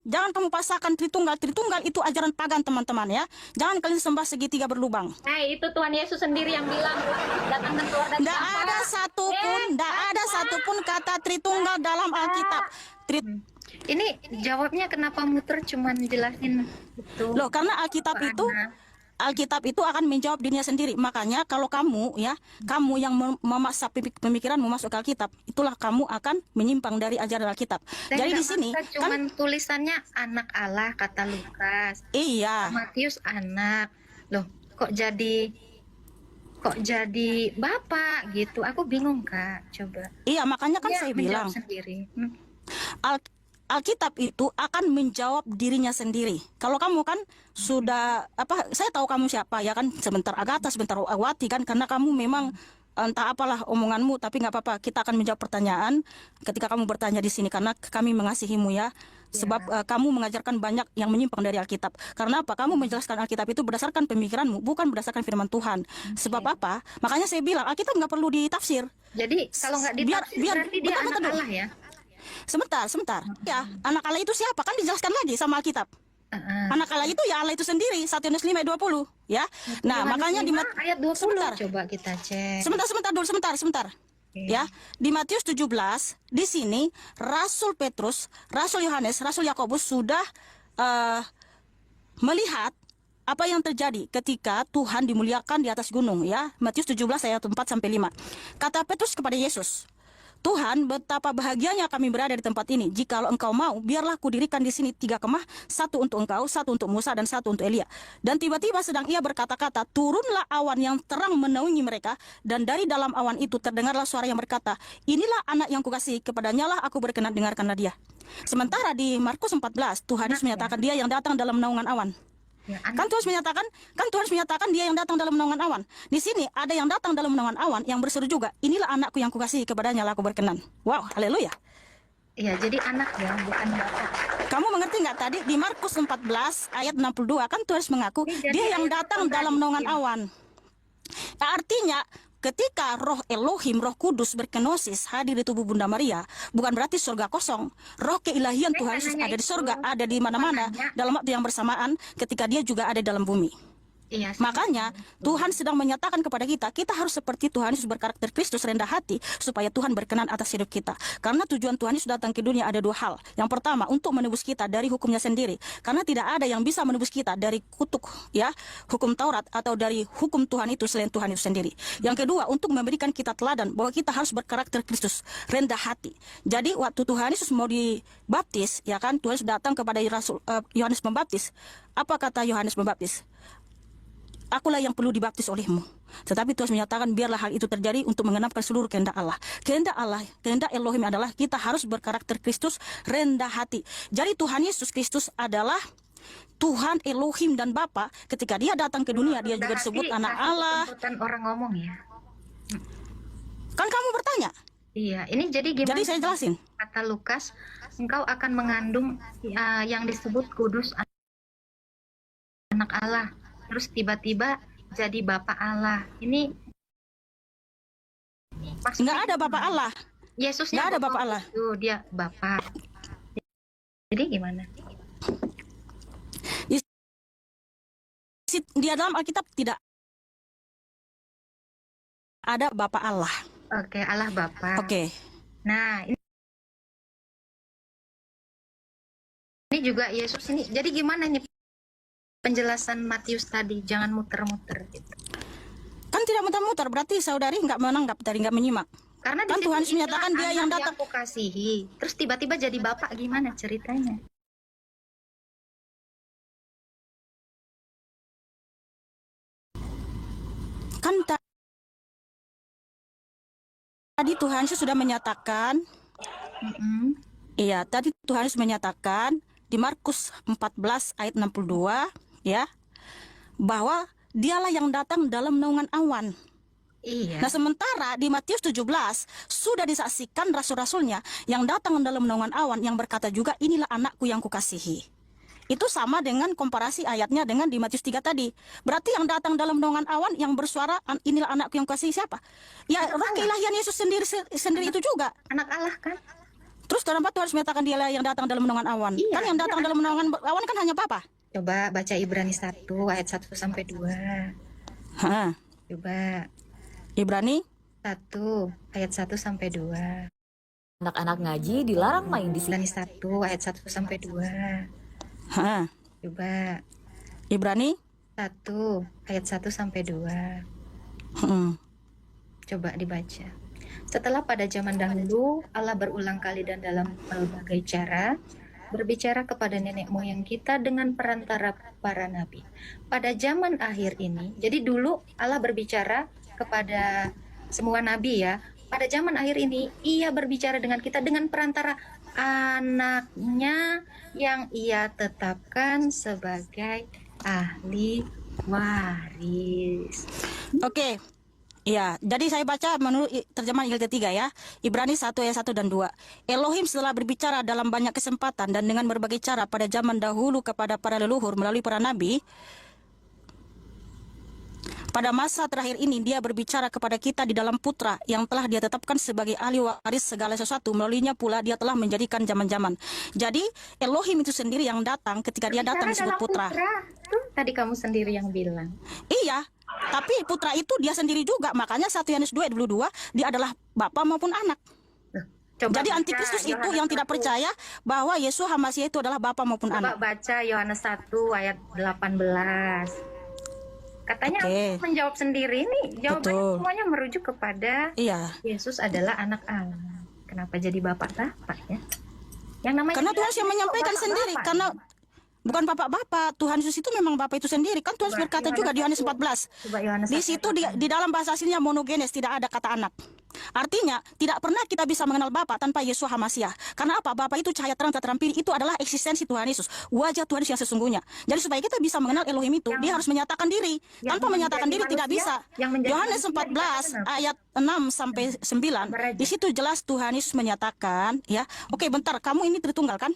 Jangan kamu pasangkan Tritunggal. Tritunggal itu ajaran pagan, teman-teman ya. Jangan kalian sembah segitiga berlubang. Nah, itu Tuhan Yesus sendiri yang bilang datangkan keluar dari Nggak tanah. ada satupun, nggak ada satupun kata Tritunggal dalam Alkitab. Ini jawabnya kenapa muter cuman jelasin itu. Loh, karena Alkitab itu akan menjawab dirinya sendiri. Makanya kalau kamu ya, kamu yang memaksa pemikiranmu masuk ke Alkitab, itulah kamu akan menyimpang dari ajaran Alkitab. Dan Jadi nggak di sini maksa, cuman tulisannya anak Allah kata Lukas. iya. Matius anak. Loh, kok jadi bapak gitu? Aku bingung, Kak. Coba. Iya, makanya kan Dia saya menjawab bilang sendiri. Alkitab itu akan menjawab dirinya sendiri. Kalau kamu kan sudah saya tahu kamu siapa ya kan, sebentar Agatha, sebentar Awati kan, karena kamu memang entah apalah omonganmu, tapi nggak apa-apa, kita akan menjawab pertanyaan ketika kamu bertanya di sini karena kami mengasihimu ya. Sebab kamu mengajarkan banyak yang menyimpang dari Alkitab. Karena apa? Kamu menjelaskan Alkitab itu berdasarkan pemikiranmu, bukan berdasarkan firman Tuhan. Sebab apa? Makanya saya bilang Alkitab nggak perlu ditafsir. Jadi kalau nggak ditafsir berarti dia anak Allah ya? Sebentar. Ya, anak Allah itu siapa? Kan dijelaskan lagi sama Alkitab. Anak Allah itu ya Allah itu sendiri, 1 Yohanes 5 ayat 20 ya. Nah, makanya di ayat 20 sebentar. coba kita cek. Sebentar. Ya, di Matius 17 di sini Rasul Petrus, Rasul Yohanes, Rasul Yakobus sudah melihat apa yang terjadi ketika Tuhan dimuliakan di atas gunung ya. Matius 17 ayat 4 sampai 5. Kata Petrus kepada Yesus, Tuhan, betapa bahagianya kami berada di tempat ini. Jikalau engkau mau, biarlah kudirikan di sini 3 kemah, 1 untuk engkau, 1 untuk Musa, dan 1 untuk Elia. Dan tiba-tiba sedang ia berkata-kata, turunlah awan yang terang menaungi mereka, dan dari dalam awan itu terdengarlah suara yang berkata, inilah anak yang kukasihi, kepadanya lah aku berkenan, dengarkanlah dia. Sementara di Markus 14, Tuhan Yesus menyatakan dia yang datang dalam naungan awan. Ya, Kan Tuhan menyatakan dia yang datang dalam naungan awan. Di sini ada yang datang dalam naungan awan yang berseru juga, inilah anakku yang kukasihi, kepadanya lah aku berkenan. Wow, haleluya. Iya, jadi anak ya, bukan bapak. Kamu mengerti nggak tadi di Markus 14 ayat 62 kan Tuhan Yesus mengaku dia yang datang dalam naungan awan. Nah, artinya ketika roh Elohim, roh kudus berkenosis hadir di tubuh Bunda Maria, bukan berarti surga kosong. Roh keilahian Tuhan Yesus ada di surga, ada di mana-mana dalam waktu yang bersamaan ketika dia juga ada dalam bumi. Iya, Makanya Tuhan sedang menyatakan kepada kita, kita harus seperti Tuhan Yesus berkarakter Kristus, rendah hati, supaya Tuhan berkenan atas hidup kita. Karena tujuan Tuhan Yesus datang ke dunia ada 2 hal. Yang pertama, untuk menebus kita dari hukumnya sendiri. Karena tidak ada yang bisa menebus kita dari kutuk ya, hukum Taurat atau dari hukum Tuhan itu selain Tuhan itu sendiri. Yang kedua, untuk memberikan kita teladan bahwa kita harus berkarakter Kristus, rendah hati. Jadi waktu Tuhan Yesus mau dibaptis, ya kan, Tuhan Yesus datang kepada Yohanes Pembaptis. Apa kata Yohanes Pembaptis? Akulah yang perlu dibaptis olehmu. Tetapi Tuhan menyatakan biarlah hal itu terjadi untuk mengenapkan seluruh kehendak Allah. Kehendak Elohim adalah kita harus berkarakter Kristus, rendah hati. Jadi Tuhan Yesus Kristus adalah Tuhan Elohim dan Bapa. Ketika dia datang ke dunia, dia juga disebut anak Allah. Orang ngomong ya. Kan kamu bertanya? Iya, ini jadi gimana? Jadi saya jelasin. Kata Lukas, engkau akan mengandung yang disebut kudus anak Allah. Terus tiba-tiba jadi Bapak Allah. Ini nggak ada Bapak Allah. Yesusnya nggak ada Bapak Allah. Itu dia Bapak. Jadi gimana? Di dalam Alkitab tidak ada Bapak Allah. Oke, Allah Bapa. Oke. Nah, ini juga Yesus ini. Jadi gimana nih penjelasan Matius tadi? Jangan muter-muter gitu. Kan tidak muter-muter, berarti saudari nggak menanggap, tadi nggak menyimak. Karena kan Tuhan menyatakan dia yang datang. Aku kasihi. Terus tiba-tiba jadi Bapak, gimana ceritanya? Kan tadi Tuhan Yesus sudah menyatakan, iya, tadi Tuhan Yesus menyatakan di Markus 14 ayat 62, ya, bahwa dialah yang datang dalam naungan awan. Iya. Nah, sementara di Matius 17 sudah disaksikan rasul-rasulnya yang datang dalam naungan awan yang berkata juga, inilah anakku yang kukasihi. Itu sama dengan komparasi ayatnya dengan di Matius 3 tadi. Berarti yang datang dalam naungan awan yang bersuara, inilah anakku yang kukasihi siapa? Ya, roh keilahian Yesus sendiri itu juga. Anak Allah kan? Terus kenapa Tuhan harus menyatakan dialah yang datang dalam naungan awan? Iya, Kan yang datang dalam naungan awan kan hanya Bapa. Coba baca Ibrani 1 ayat 1 sampai 2. Hah. Coba Ibrani 1 ayat 1 sampai 2. Anak-anak ngaji dilarang main di sini. Ibrani 1 ayat 1 sampai 2. Hah. Coba Ibrani 1 ayat 1 sampai 2. Coba dibaca. Setelah pada zaman dahulu Allah berulang kali dan dalam berbagai cara berbicara kepada nenek moyang kita dengan perantara para nabi. Pada zaman akhir ini, jadi dulu Allah berbicara kepada semua nabi ya. Pada zaman akhir ini, Ia berbicara dengan kita dengan perantara anaknya yang Ia tetapkan sebagai ahli waris. Oke. Ya, jadi saya baca menurut terjemahan Ilta 3 ya. Ibrani 1 ayat 1 dan 2. Elohim setelah berbicara dalam banyak kesempatan dan dengan berbagai cara pada zaman dahulu kepada para leluhur melalui para nabi. Pada masa terakhir ini dia berbicara kepada kita di dalam putra yang telah dia tetapkan sebagai ahli waris segala sesuatu. Melaluinya pula dia telah menjadikan zaman-zaman. Jadi Elohim itu sendiri yang datang ketika dia datang disebut putra. Tuh, tadi kamu sendiri yang bilang. Iya, tapi putra itu dia sendiri juga. Makanya 1 Yohanes 2 ayat 22 dia adalah bapa maupun anak. Coba Jadi baca antikristus itu Yohanes yang tidak 1. percaya bahwa Yesus Hamasiah itu adalah bapa maupun Coba anak. baca Yohanes 1 ayat 18. Katanya Oke. aku menjawab sendiri nih. Jawabannya Betul. semuanya merujuk kepada Iya. Yesus adalah anak Allah. Kenapa jadi bapak-bapak ya? Yang namanya Karena Tuhan yang menyampaikan bapak-bapak. sendiri. Karena bukan bapak-bapak, Tuhan Yesus itu memang Bapa itu sendiri. Kan Tuhan Coba berkata juga di Yohanes 14. Coba Yohanes Di 1 situ di dalam bahasa aslinya monogenes, tidak ada kata anak. Artinya, tidak pernah kita bisa mengenal Bapa tanpa Yesus Hamasiah. Karena apa? Bapa itu cahaya terang terampil, itu adalah eksistensi Tuhan Yesus, wajah Tuhan Yesus yang sesungguhnya. Jadi supaya kita bisa mengenal Elohim itu, dia harus menyatakan diri. yang Tanpa menyatakan diri menjadi tidak bisa. manusia, yang menjadi Yohanes manusia 14 dikatakan apa? ayat 6 sampai 9. Di situ jelas Tuhan Yesus menyatakan, ya. Oke, bentar, kamu ini Tritunggal kan?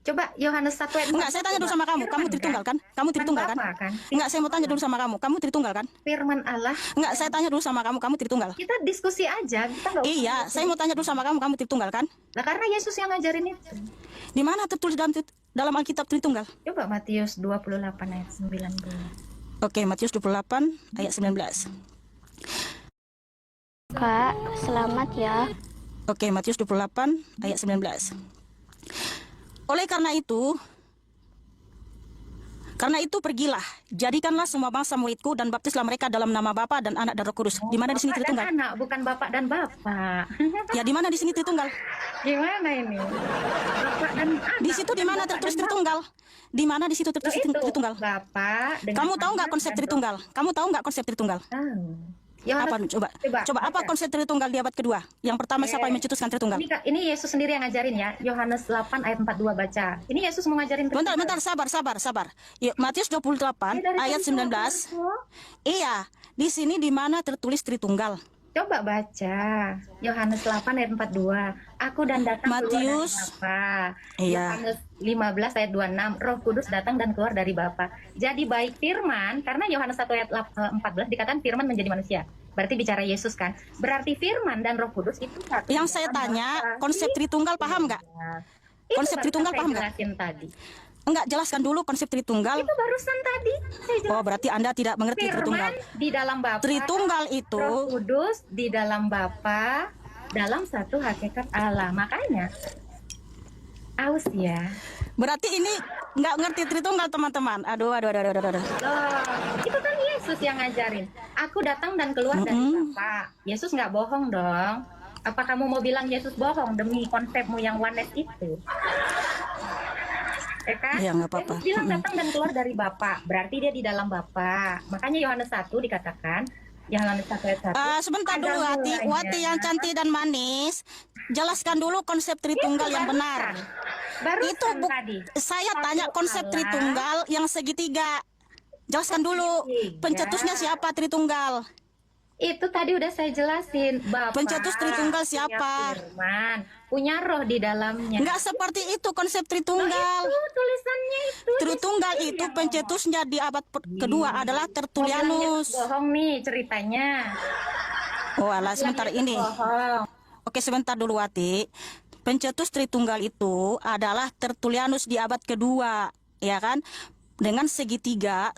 Coba Yohanes 1 ayat Enggak, saya tanya dulu sama kamu. Kamu Tritunggal kan? Kamu Tritunggal kan? Bapa kan? Enggak, saya mau tanya dulu sama kamu. Kamu Tritunggal kan? Firman Allah. Enggak, saya tanya dulu sama kamu. Kamu Tritunggal. Kita diskusi aja. Kita nggak usah Iya, saya mau tanya dulu sama kamu. Kamu Tritunggal kan? Nah, karena Yesus yang ngajarin itu. Di mana tertulis dalam Alkitab Tritunggal? Coba Matius 28 ayat 19. Oke, Matius 28 ayat 19. Kak, selamat ya. Oke, Matius 28 ayat 19. Oleh karena itu pergilah, jadikanlah semua bangsa muridku dan baptislah mereka dalam nama Bapa dan Anak dan Roh Kudus. Di mana di sini Bapak dan Tritunggal? anak, bukan bapak dan bapak. Ya, di mana di sini Tritunggal? Gimana ini? Bapak dan anak. Di situ di mana bukan tertulis bapak dan Tritunggal? Di mana di situ bapak. tertulis Itu, Tritunggal? Bapak dengan Kamu tahu nggak anak konsep dan Tritunggal? Kamu tahu nggak konsep Tritunggal? tahu. Apa? Yohanes, Coba apa baca. konsep Tritunggal di abad kedua? Yang pertama siapa yang mencetuskan Tritunggal? Ini Yesus sendiri yang ngajarin ya. Yohanes 8 ayat 42 baca. Ini Yesus mau ngajarin. Bentar, sabar. Ya, Matius 28 ayat 19. Iya, di sini di mana tertulis Tritunggal? Coba baca Yohanes 8 ayat 42. Aku dan datang Matius. keluar dari Bapa. Iya. Yohanes 15 ayat 26. Roh Kudus datang dan keluar dari Bapa. Jadi baik firman, karena Yohanes 1 ayat 14 dikatakan firman menjadi manusia. Berarti bicara Yesus kan. Berarti firman dan Roh Kudus itu satu. Yang saya tanya, konsep Tritunggal paham nggak? Itu konsep barusan Tritunggal saya paham nggak? jelasin tadi. Enggak, jelaskan dulu konsep Tritunggal. Itu barusan tadi saya jelasin. Oh, berarti Anda tidak mengerti Tritunggal. Firman di dalam Bapa. Tritunggal itu Roh Kudus di dalam Bapa, dalam satu hakikat Allah. Makanya aus ya. berarti ini nggak ngerti Tritunggal, teman-teman. Aduh. Loh, itu kan Yesus yang ngajarin. Aku datang dan keluar dari Bapa. Yesus nggak bohong dong. Apa kamu mau bilang Yesus bohong demi konsepmu yang oneness itu? Ya kan? Ya, nggak apa-apa. Yesus bilang datang dan keluar dari Bapa. Berarti dia di dalam Bapa. Makanya Yohanes 1 dikatakan, Yohanes 1 ayat 1. Sebentar dulu, ada Wati. mulanya. Wati yang cantik dan manis. Jelaskan dulu konsep Tritunggal yang benar. Itu tadi. saya Satu tanya konsep Allah. Tritunggal yang segitiga. Jelaskan dulu. Segitiga. Pencetusnya siapa Tritunggal? Itu tadi udah saya jelasin. Bapa Pencetus Tritunggal punya siapa? Firman, punya roh di dalamnya. Enggak seperti itu konsep Tritunggal. Itu tulisannya itu. Tritunggal Di sini itu yang pencetusnya di abad kedua adalah ngomong. Tertullianus. Bohong nih ceritanya. Oh alah, sebentar ini. Bohong. Oke, sebentar dulu, Wati. pencetus Tritunggal itu adalah Tertullianus di abad kedua, ya kan? Dengan segitiga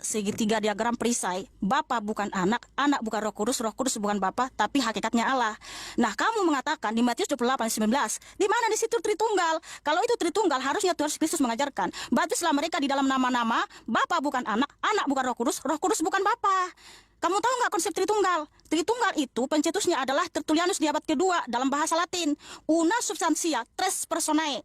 diagram perisai, Bapa bukan anak, anak bukan Roh Kudus bukan Bapa, tapi hakikatnya Allah. Nah, kamu mengatakan di Matius 28:19, di mana di situ Tritunggal? Kalau itu Tritunggal, harusnya Tuhan Yesus Kristus mengajarkan, baptislah mereka di dalam nama-nama, Bapa bukan anak, anak bukan Roh Kudus bukan Bapa. Kamu tahu nggak konsep Tritunggal? Tritunggal itu pencetusnya adalah Tertullianus di abad kedua dalam bahasa Latin, una substantia tres personae,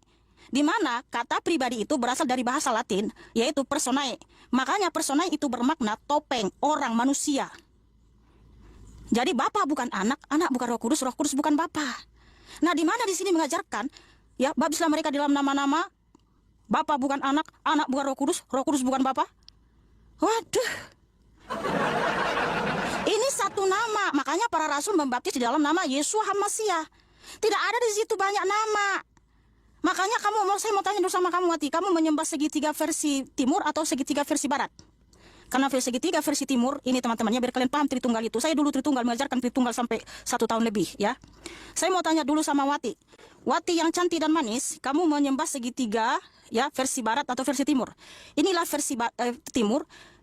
di mana kata pribadi itu berasal dari bahasa Latin, yaitu personae. Makanya personae itu bermakna topeng, orang, manusia. Jadi Bapa bukan anak, anak bukan Roh Kudus bukan Bapa. Nah, di mana di sini mengajarkan, ya, baptislah mereka di dalam nama-nama, Bapa bukan anak, anak bukan Roh Kudus bukan Bapa. Waduh. Ini satu nama, makanya para rasul membaptis di dalam nama Yesua HaMasiah. Tidak ada di situ banyak nama. Makanya saya mau tanya dulu sama kamu, Wati, kamu menyembah segitiga versi timur atau segitiga versi barat? Karena segitiga versi timur, ini teman-temannya biar kalian paham Tritunggal itu. Saya dulu Tritunggal, mengajarkan Tritunggal sampai 1 tahun lebih, ya. Saya mau tanya dulu sama Wati. Wati yang cantik dan manis, kamu menyembah segitiga, ya, versi barat atau versi timur? Inilah versi timur,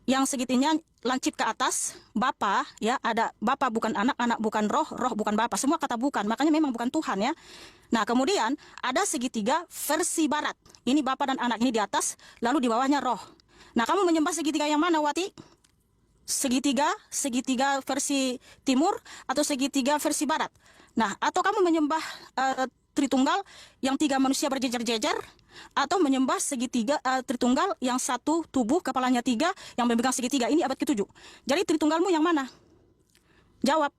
yang segitinya lancip ke atas, Bapa, ya, ada Bapa bukan anak, anak bukan roh bukan Bapa, semua kata bukan, makanya memang bukan Tuhan, ya. Nah, kemudian ada segitiga versi barat, ini Bapa dan anak, ini di atas, lalu di bawahnya roh. Nah, kamu menyembah segitiga yang mana, Wati? Segitiga versi timur atau segitiga versi barat? Nah, atau kamu menyembah Tritunggal yang 3 manusia berjejer-jejer, atau menyembah segitiga Tritunggal yang 1 tubuh, kepalanya 3, yang memegang segitiga. Ini abad ke-7. Jadi Tritunggalmu yang mana? Jawab.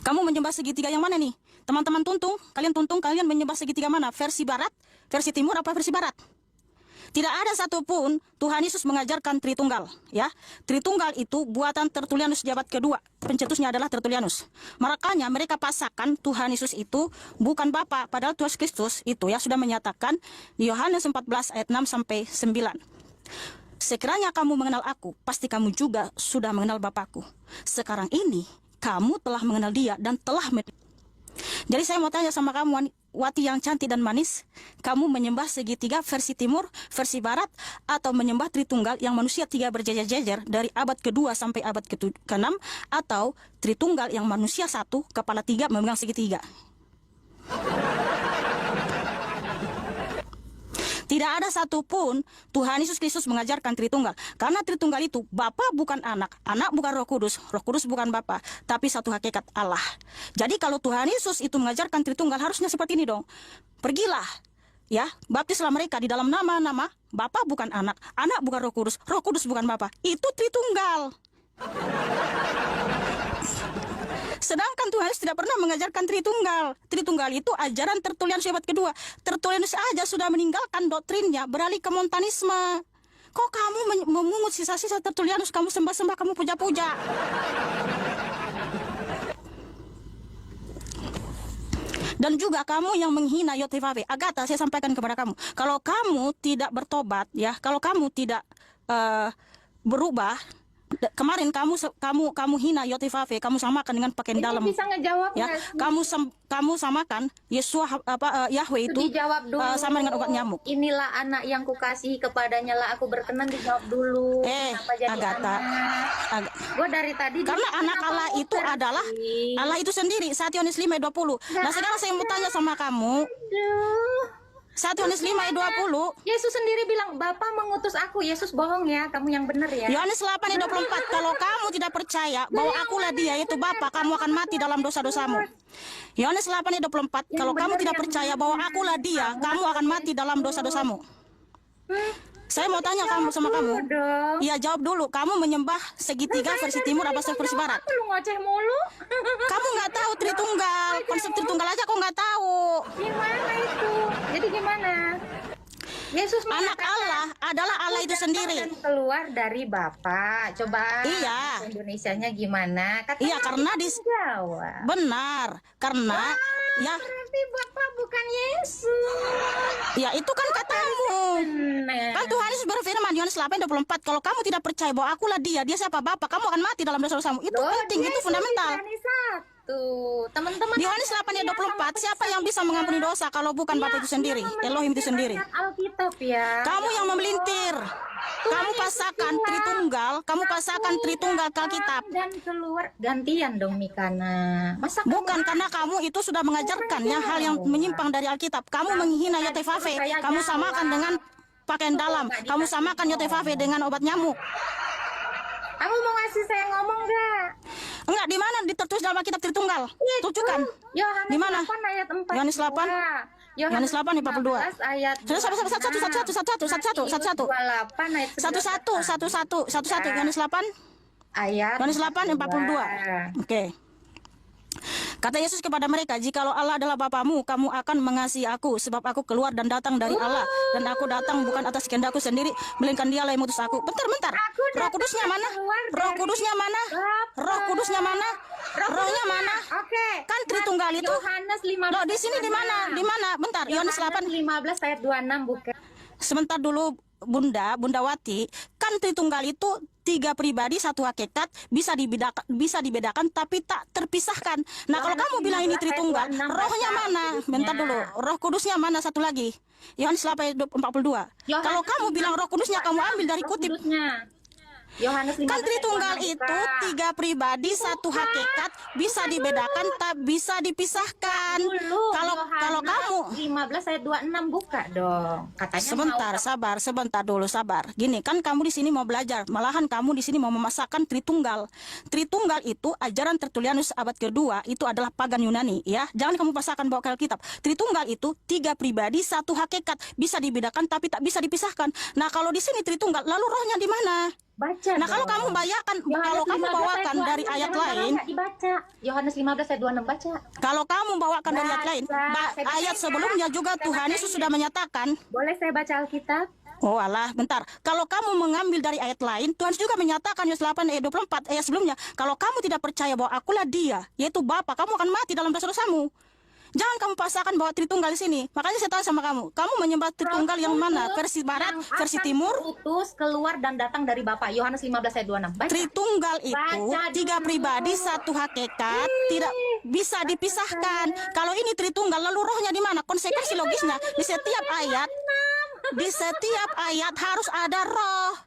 Kamu menyembah segitiga yang mana nih? Teman-teman kalian menyembah segitiga mana? Versi barat, versi timur, apa versi barat? Tidak ada satupun Tuhan Yesus mengajarkan Tritunggal, ya. Tritunggal itu buatan Tertullianus di abad kedua. Pencetusnya adalah Tertullianus. Makanya mereka pasakkan Tuhan Yesus itu bukan Bapa, padahal Tuhan Kristus itu, ya, sudah menyatakan di Yohanes 14 ayat 6 sampai 9. Sekiranya kamu mengenal aku, pasti kamu juga sudah mengenal Bapakku. Sekarang ini kamu telah mengenal Dia dan telah Jadi saya mau tanya sama kamu, Wati yang cantik dan manis, kamu menyembah segitiga versi timur, versi barat, atau menyembah Tritunggal yang manusia 3 berjejer-jejer dari abad kedua sampai abad ke-6, atau Tritunggal yang manusia 1, kepala 3, memegang segitiga? Tidak ada satupun Tuhan Yesus Kristus mengajarkan Tritunggal. Karena Tritunggal itu Bapa bukan anak, anak bukan Roh Kudus bukan Bapa, tapi satu hakikat Allah. Jadi kalau Tuhan Yesus itu mengajarkan Tritunggal, harusnya seperti ini dong. Pergilah, ya, baptislah mereka di dalam nama-nama, Bapa bukan anak, anak bukan Roh Kudus bukan Bapa. Itu Tritunggal. Sedangkan Tuhan Yesus tidak pernah mengajarkan Tritunggal. Tritunggal itu ajaran Tertullianus abad kedua. Tertullianus aja sudah meninggalkan doktrinnya, beralih ke Montanisme. Kok kamu memungut sisa-sisa Tertullianus, kamu sembah-sembah, kamu puja-puja? Dan juga kamu yang menghina Yotefafe. Agatha, saya sampaikan kepada kamu, kalau kamu tidak bertobat, ya, kalau kamu tidak berubah. Kemarin kamu hina Yotefafe, kamu samakan dengan pakaian dalam. Bisa ngejawab, ya, kamu samakan Yesua Yahweh itu dijawab dulu. Sama dengan obat nyamuk. Inilah anak yang kukasihi, kepadanya lah aku berkenan. Dijawab dulu. Kenapa jadi Agatha, Gue dari tadi. Karena anak Allah itu adalah Allah itu sendiri. 1 Yohanes 5 ayat 20. Nah, sekarang saya mau tanya sama kamu. 1 Yohanes 5 ayat 20. Yesus sendiri bilang, Bapa mengutus aku. Yesus bohong ya, kamu yang benar ya. Yohanes 8 ayat 24. Kalau kamu tidak percaya bahwa akulah Dia, yaitu Bapa, kamu akan mati dalam dosa-dosamu. Yohanes 8 ayat 24. Kalau kamu tidak percaya bahwa akulah Dia, kamu akan mati dalam dosa-dosamu. Saya mau tanya sama kamu. Iya, jawab dulu. Kamu menyembah segitiga versi timur apa versi barat? Lu ngoceh mulu. Kamu nggak tahu Tritunggal. Konsep Tritunggal aja kok nggak tahu. Gimana itu? Jadi gimana? Yesus Anak Allah adalah Allah itu sendiri. Keluar dari Bapa. Coba. Iya. Indonesianya gimana? Iya, karena di Jawa. benar. Karena ya. Berarti Bapa bukan Yesus. Ya, itu kan katamu. Kan Tuhan Yesus berfirman Yohanes 8:24, kalau kamu tidak percaya bahwa akulah Dia siapa Bapa, kamu akan mati dalam dosa-dosamu. Itu penting, itu fundamental. itu. Teman-teman Di Yohanes 8 ayat 24, siapa yang bisa mengampuni dosa kalau bukan Bapa itu sendiri, Elohim itu sendiri? Alkitab ya. Kamu yang memelintir. Kamu pasangkan Tritunggal ke Alkitab. Dan keluar gantian dong Mikana. Masa Bukan karena kamu itu sudah mengajarkan yang hal yang menyimpang dari Alkitab. Kamu menghina Yotevave. Kamu samakan dengan pakaian dalam. Kamu samakan Yotevave dengan obat nyamuk. kamu mau ngasih saya ngomong nggak? Enggak, di mana ditertulis dalam Alkitab Tritunggal? Tunjukkan. Yohanes Di mana? 8 ayat 4. Yohanes 8? Yohanes 8 ayat 42. Ayat Sudah, satu. 28 ayat Satu. Yohanes 8. ayat Yohanes 8 ayat 42. Oke. Kata Yesus kepada mereka, jikalau Allah adalah Bapamu, kamu akan mengasihi aku, sebab aku keluar dan datang dari Allah. Dan aku datang bukan atas kehendakku sendiri, melainkan dialah yang mengutus aku. Bentar. Roh Kudusnya mana? Roh Kudusnya mana? Roh Kudusnya mana? Rohnya mana? Oke. Kan Tritunggal itu. Yohanes 15. Loh, di sini di mana? Di mana? Bentar, Yohanes 8. 15 ayat 26 bukan? Sebentar dulu Bunda Wati, kan Tritunggal itu 3 pribadi, 1 hakikat, bisa dibedakan tapi tak terpisahkan. Nah, kalau kamu bilang ini Tritunggal, rohnya mana? Bentar dulu, Roh Kudusnya mana satu lagi? Yohanes 8 ayat 42. Kalau kamu bilang Roh Kudusnya, kamu ambil dari kutip. Yohanes 15 Kan Tritunggal ayat 26 itu buka. 3 pribadi, 1 hakikat, bisa dibedakan tak bisa dipisahkan. Dulu, Kalau kamu 15 ayat 26 buka dong. Katanya Sebentar dulu, sabar. Gini, kan kamu di sini mau belajar, malahan kamu di sini mau memasakkan Tritunggal. Tritunggal itu ajaran Tertullianus abad kedua, itu adalah pagan Yunani, ya. Jangan kamu pasakkan bawa ke Alkitab. Tritunggal itu 3 pribadi, 1 hakikat, bisa dibedakan tapi tak bisa dipisahkan. Nah, kalau di sini Tritunggal, lalu rohnya di mana? baca. Nah, kalau kamu kalau kamu bawakan dari ayat lain, dibaca. Yohanes 15 ayat 26 baca. kalau kamu bawakan dari ayat lain, ayat sebelumnya juga Tuhan Yesus sudah menyatakan. Boleh saya baca Alkitab? Oh alah, bentar. Kalau kamu mengambil dari ayat lain, Tuhan juga menyatakan Yohanes 8 ayat 24 ayat sebelumnya, kalau kamu tidak percaya bahwa akulah Dia, yaitu Bapa, kamu akan mati dalam dosa-dosamu. Jangan kamu pasangkan bahwa Tritunggal di sini. Makanya saya tanya sama kamu menyembah Tritunggal yang mana? Versi barat, versi timur? Utus keluar dan datang dari Bapa. Yohanes 15 ayat 26. Baca. Tritunggal itu Baca 3 pribadi, 1 hakikat, tidak bisa dipisahkan. Kalau ini Tritunggal, lalu rohnya di mana? Konsekuensi logisnya di setiap ayat harus ada roh.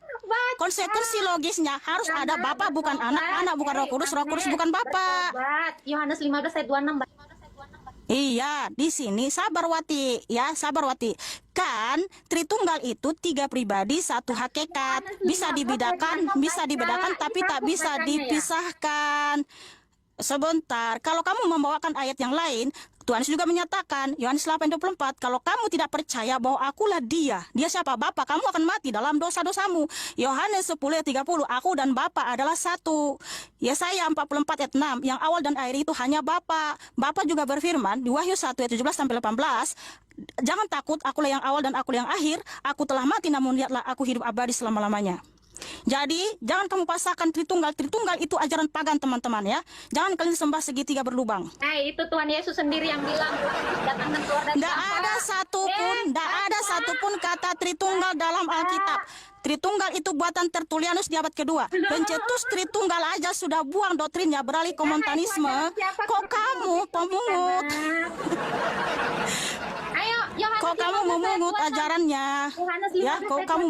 Konsekuensi logisnya harus ada Bapa bukan anak, anak bukan Roh Kudus bukan Bapa. Yohanes 15 ayat 26. Iya, di sini sabar Wati, ya sabar Wati. Kan Tritunggal itu 3 pribadi, 1 hakikat, bisa dibedakan tapi tak bisa dipisahkan. Sebentar, kalau kamu membawakan ayat yang lain, Tuhan juga menyatakan, Yohanes 8:24, kalau kamu tidak percaya bahwa akulah Dia siapa? Bapa, kamu akan mati dalam dosa-dosamu. Yohanes 10:30, aku dan Bapa adalah satu. Yesaya 44 ayat 6, yang awal dan akhir itu hanya Bapa. Bapa juga berfirman di Wahyu 1 ayat 17-18, jangan takut, akulah yang awal dan akulah yang akhir. Aku telah mati, namun lihatlah aku hidup abadi selama-lamanya. Jadi, jangan kamu pasangkan Tritunggal. Tritunggal itu ajaran pagan, teman-teman, ya. Jangan kalian sembah segitiga berlubang. Itu Tuhan Yesus sendiri yang bilang, datang dan keluar dari Tidak ada satupun kata Tritunggal dalam Alkitab. Tritunggal itu buatan Tertullianus di abad kedua. Pencetus Tritunggal aja sudah buang doktrinnya, beralih ke Montanisme. Kok kamu pemungut? Kok kamu memungut ajarannya? Ya, kok kamu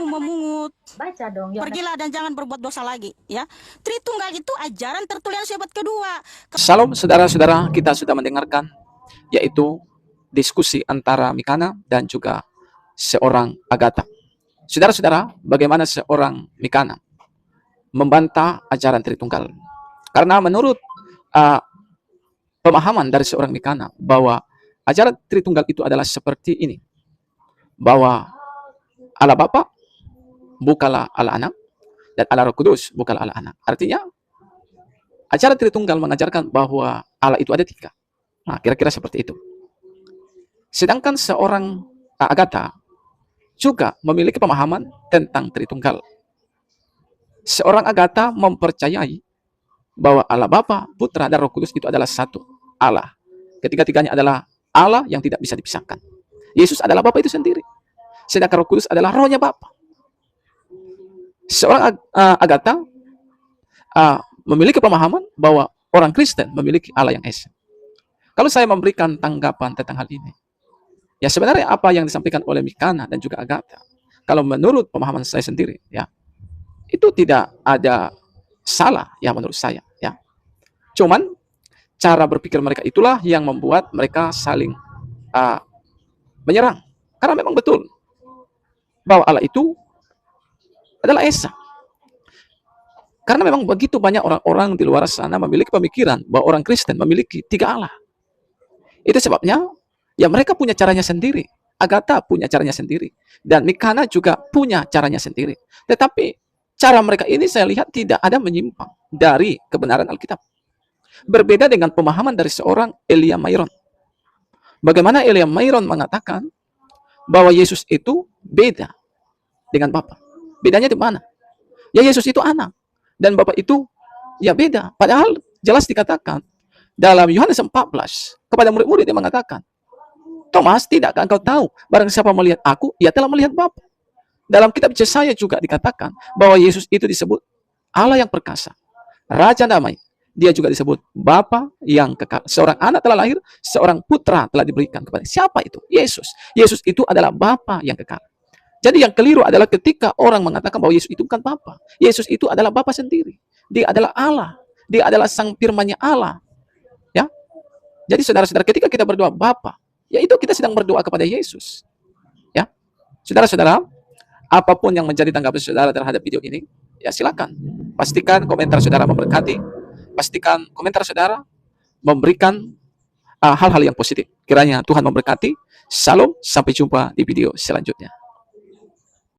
memungut. Baca dong. Pergilah dan jangan berbuat dosa lagi, ya. Tritunggal itu ajaran Tertullianus abad kedua. Salam saudara-saudara, kita sudah mendengarkan yaitu diskusi antara Mikana dan juga seorang Agatha. Saudara-saudara, bagaimana seorang Mikana membantah ajaran Tritunggal? Karena menurut pemahaman dari seorang Mikana bahwa ajaran Tritunggal itu adalah seperti ini, bahwa Allah Bapa bukanlah Allah Anak dan Allah Roh Kudus bukanlah Allah Anak. Artinya ajaran Tritunggal mengajarkan bahwa Allah itu ada 3. Nah, kira-kira seperti itu. Sedangkan seorang Agatha juga memiliki pemahaman tentang Tritunggal. Seorang Agatha mempercayai bahwa Allah Bapa, Putra, dan Roh Kudus itu adalah satu Allah. Ketiga-tiganya adalah Allah yang tidak bisa dipisahkan. Yesus adalah Bapa itu sendiri. Sedangkan Roh Kudus adalah rohnya Bapa. Seorang Agatha memiliki pemahaman bahwa orang Kristen memiliki Allah yang esa. Kalau saya memberikan tanggapan tentang hal ini, ya sebenarnya apa yang disampaikan oleh Mikana dan juga Agatha, kalau menurut pemahaman saya sendiri, ya itu tidak ada salah ya menurut saya, ya. Cuman cara berpikir mereka itulah yang membuat mereka saling menyerang. Karena memang betul bahwa Allah itu adalah esa. Karena memang begitu banyak orang-orang di luar sana memiliki pemikiran bahwa orang Kristen memiliki 3 Allah. Itu sebabnya ya mereka punya caranya sendiri. Agatha punya caranya sendiri. Dan Mikana juga punya caranya sendiri. Tetapi cara mereka ini saya lihat tidak ada menyimpang dari kebenaran Alkitab. Berbeda dengan pemahaman dari seorang Elia Myron. Bagaimana Elia Myron mengatakan bahwa Yesus itu beda dengan Bapa. Bedanya di mana? Ya Yesus itu anak. Dan Bapa itu ya beda. Padahal jelas dikatakan dalam Yohanes 14 kepada murid-murid dia mengatakan, Thomas, tidakkah engkau tahu barang siapa melihat aku, ia telah melihat Bapa. Dalam kitab Yesaya juga dikatakan bahwa Yesus itu disebut Allah yang perkasa, Raja damai. Dia juga disebut Bapa yang kekal. Seorang anak telah lahir, seorang putra telah diberikan kepada. Siapa itu? Yesus. Yesus itu adalah Bapa yang kekal. Jadi yang keliru adalah ketika orang mengatakan bahwa Yesus itu bukan Bapa. Yesus itu adalah Bapa sendiri. Dia adalah Allah. Dia adalah sang firman-Nya Allah. Ya. Jadi saudara-saudara, ketika kita berdoa Bapa, yaitu kita sedang berdoa kepada Yesus. Ya. Saudara-saudara, apapun yang menjadi tanggapan saudara terhadap video ini, ya silakan. Pastikan komentar saudara memberkati. Pastikan komentar saudara memberikan hal-hal yang positif. Kiranya Tuhan memberkati. Shalom, sampai jumpa di video selanjutnya.